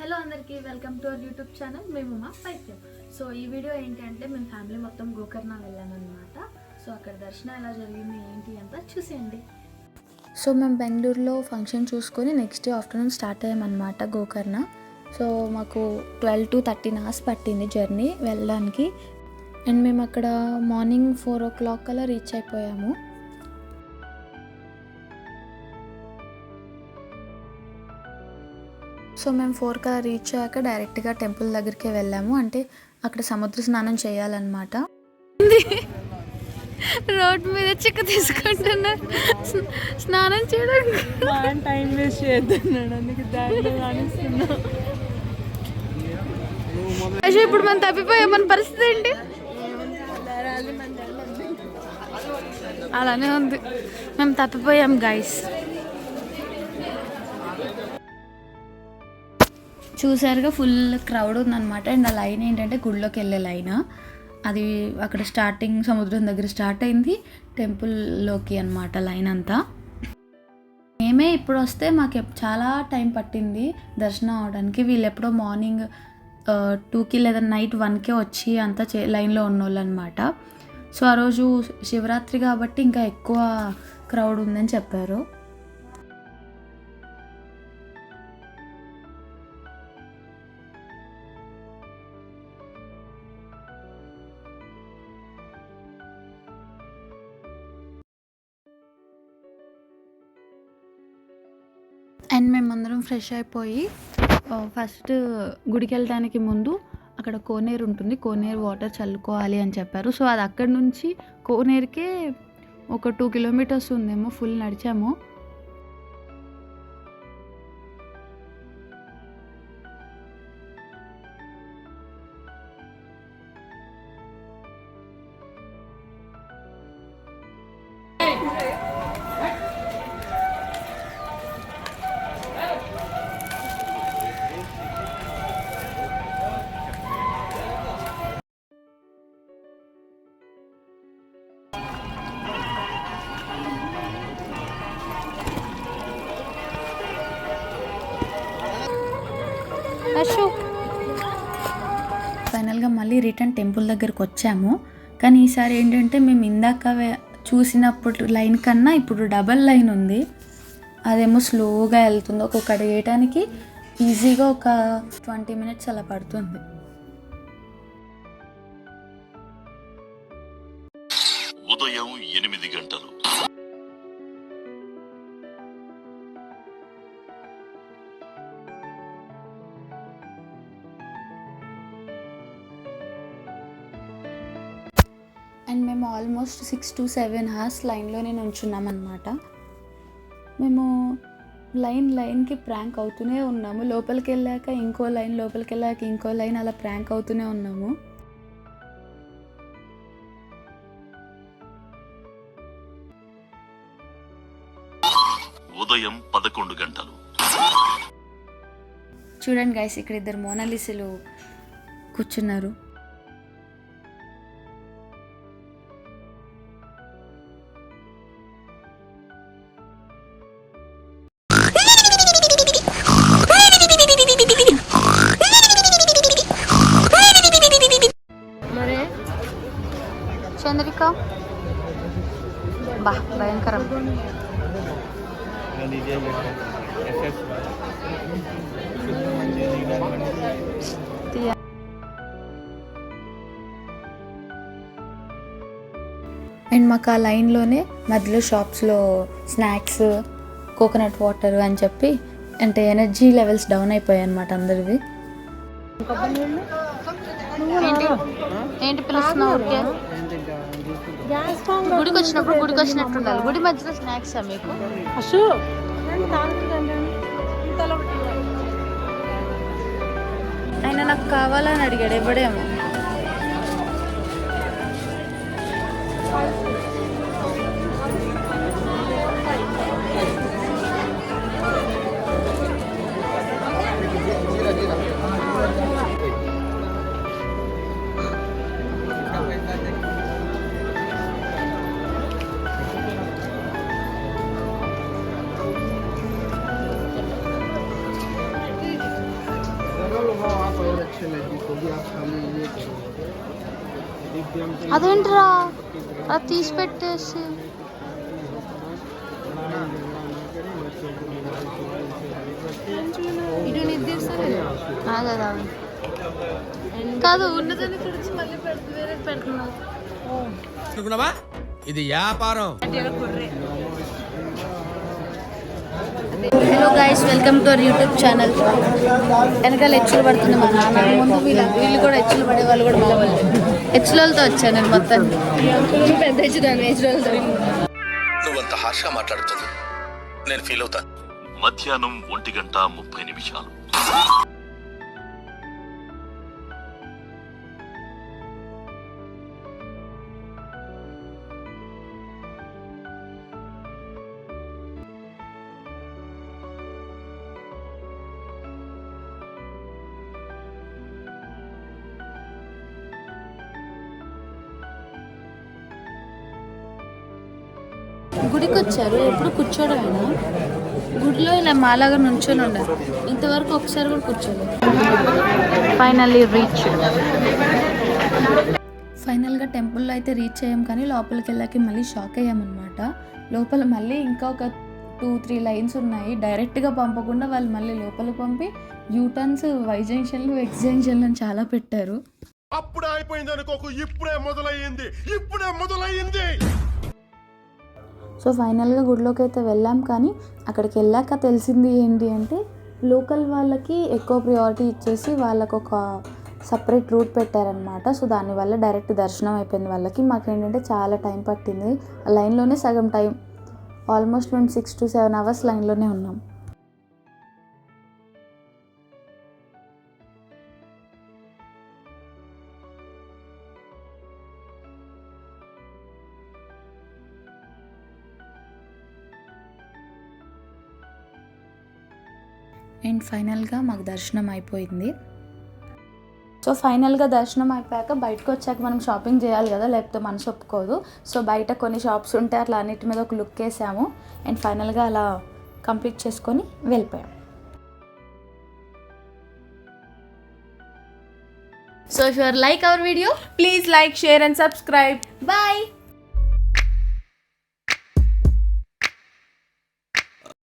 Hello అందరికీ welcome to our YouTube channel మేము మా పైత్యం. సో ఈ వీడియో ఏంటంటే మేము ఫ్యామిలీ మొత్తం గోకర్ణ వెళ్ళామన్నమాట. సో అక్కడ దర్శనం ఎలా జరిగింది ఏంటి అంతా చూసేయండి. సో మేము బెంగళూరులో ఫంక్షన్ చూసుకొని నెక్స్ట్ డే ఆఫ్టర్నూన్ స్టార్ట్ అయ్యామన్నమాట గోకర్ణ. సో మాకు 12 to 13 hours పట్టింది జర్నీ వెళ్ళడానికి. అండ్ మేము అక్కడ మార్నింగ్ 4 o'clock అలా రీచ్ అయిపోయాము. సో మేము 4 కలా రీచ్ అయ్యాక డైరెక్ట్గా టెంపుల్ దగ్గరికి వెళ్ళాము. అంటే అక్కడ సముద్ర స్నానం చేయాలన్నమాట. రోడ్ మీద చిక్క తీసుకుంటున్నారు స్నానం చేయడానికి. టైం వేస్ట్ చేస్తున్నాడు అందుకే ఇప్పుడు మనం తప్పిపోయాం, మన పరిస్థితి ఏంటి? అలానే ఉంది, మేము తప్పిపోయాం గైస్. చూసారుగా ఫుల్ క్రౌడ్ ఉందన్నమాట. అండ్ ఆ లైన్ ఏంటంటే గుడిలోకి వెళ్ళే లైన్. అది అక్కడ స్టార్టింగ్ సముద్రం దగ్గర స్టార్ట్ అయింది టెంపుల్లోకి అన్నమాట లైన్ అంతా. మేమే ఇప్పుడు వస్తే మాకు చాలా టైం పట్టింది దర్శనం అవడానికి. వీళ్ళు ఎప్పుడో మార్నింగ్ 2కి లేదా నైట్ 1కే వచ్చి అంతా లైన్లో ఉన్నోళ్ళు అనమాట. సో ఆ రోజు శివరాత్రి కాబట్టి ఇంకా ఎక్కువ క్రౌడ్ ఉందని చెప్పారు. అండ్ మేమందరం ఫ్రెష్ అయిపోయి ఫస్ట్ గుడికి వెళ్ళడానికి ముందు అక్కడ కోనేరు ఉంటుంది, కోనేరు వాటర్ చల్లుకోవాలి అని చెప్పారు. సో అది అక్కడి నుంచి కోనేరుకే ఒక 2 kilometers ఉందేమో. ఫుల్ నడిచాము. ఫైనల్గా మళ్ళీ రిటర్న్ టెంపుల్ దగ్గరకు వచ్చాము. కానీ ఈసారి ఏంటంటే మేము ఇందాక చూసినప్పుడు లైన్ కన్నా ఇప్పుడు డబల్ లైన్ ఉంది. అదేమో స్లోగా వెళ్తుంది. ఒక్కొక్కటి వేయటానికి ఈజీగా ఒక 20 minutes అలా పడుతుంది. ఉదయం 8 గంటలు. అండ్ మేము ఆల్మోస్ట్ 6 to 7 hours లైన్లోనే నుంచున్నాం అన్నమాట. మేము లైన్కి ప్రాంక్ అవుతూనే ఉన్నాము. లోపలికి వెళ్ళాక ఇంకో లైన్, లోపలికి వెళ్ళాక ఇంకో లైన్, అలా ప్రాంక్ అవుతూనే ఉన్నాము. ఉదయం 11 గంటలు. చూడండి గైస్, ఇక్కడ 2 మోనాలిసాలు కూర్చున్నారు. చంద్రిక బా భయంకరం. అండ్ మాకు ఆ లైన్లోనే మధ్యలో షాప్స్లో స్నాక్స్, కోకోనట్ వాటర్ అని చెప్పి అంటే ఎనర్జీ లెవెల్స్ డౌన్ అయిపోయాయి అన్నమాట అందరివి. ఏంటి పిలుస్తున్నావు? గుడికి వచ్చినట్టు ఉండాలి. గుడి మధ్యలో స్నాక్స్ మీకు? ఆయన నాకు కావాలని అడిగాడు, ఎవడేమో. अच्छे लगे तो भी आप खाली ये అదేంట్రా అది తీసి పెట్టేసి కదా కాదు ఉన్నదాన్ని తుడిచి మళ్ళీ వేరే పెడుతున్నారు. ఇది వ్యాపారం. Hello guys, welcome to our YouTube channel. వెనకాల హెచ్చులు పడుతుంది మా నాన్న ముందు వీళ్ళు కూడా హెచ్చులు పడే వాళ్ళు కూడా బాగుంది. హెచ్చులతో వచ్చాను నేను మొత్తం పెద్ద హెచ్చుదాన్ని హెచ్చులతో. నువ్వంత హార్ష్గా మాట్లాడుతుంది నేను ఫీల్ అవుతాను. మధ్యాహ్నం 1:30. గుడికి వచ్చారు, ఎప్పుడు కూర్చోడమేనా? గుడిలో ఇలా మాలాగా నుంచొని ఉండదు, ఇంతవరకు ఒకసారి కూడా కూర్చోలేదు. ఫైనల్గా టెంపుల్లో అయితే రీచ్ అయ్యాం, కానీ లోపలికి వెళ్ళాక మళ్ళీ షాక్ అయ్యామన్నమాట. లోపల మళ్ళీ ఇంకా ఒక 2-3 లైన్స్ ఉన్నాయి. డైరెక్ట్గా పంపకుండా వాళ్ళు మళ్ళీ లోపలికి పంపి యూటర్న్స్ వై జంక్షన్లు ఎక్స్ జంక్షన్లు అని చాలా పెట్టారు. అప్పుడే అయిపోయింది అనుకోకు, ఇప్పుడే మొదలయ్యింది. సో ఫైనల్గా గుడిలోకి అయితే వెళ్ళాం, కానీ అక్కడికి వెళ్ళాక తెలిసింది ఏంటి అంటే లోకల్ వాళ్ళకి ఎక్కువ ప్రియారిటీ ఇచ్చేసి వాళ్ళకు ఒక సపరేట్ రూట్ పెట్టారనమాట. సో దానివల్ల డైరెక్ట్ దర్శనం అయిపోయింది వాళ్ళకి. మాకేంటంటే చాలా టైం పట్టింది, లైన్లోనే సగం టైం, ఆల్మోస్ట్ మేము 6 to 7 hours లైన్లోనే ఉన్నాం. అండ్ ఫైనల్గా మాకు దర్శనం అయిపోయింది. సో ఫైనల్గా దర్శనం అయిపోయాక బయటకు వచ్చాక మనం షాపింగ్ చేయాలి కదా, లేకపోతే మనసు ఒప్పుకోదు. సో బయట కొన్ని షాప్స్ ఉంటే అట్లా అన్నిటి మీద ఒక లుక్ వేసాము. అండ్ ఫైనల్గా అలా కంప్లీట్ చేసుకొని వెళ్ళిపోయాం. So if you are like our video, Please like, share and subscribe. bye.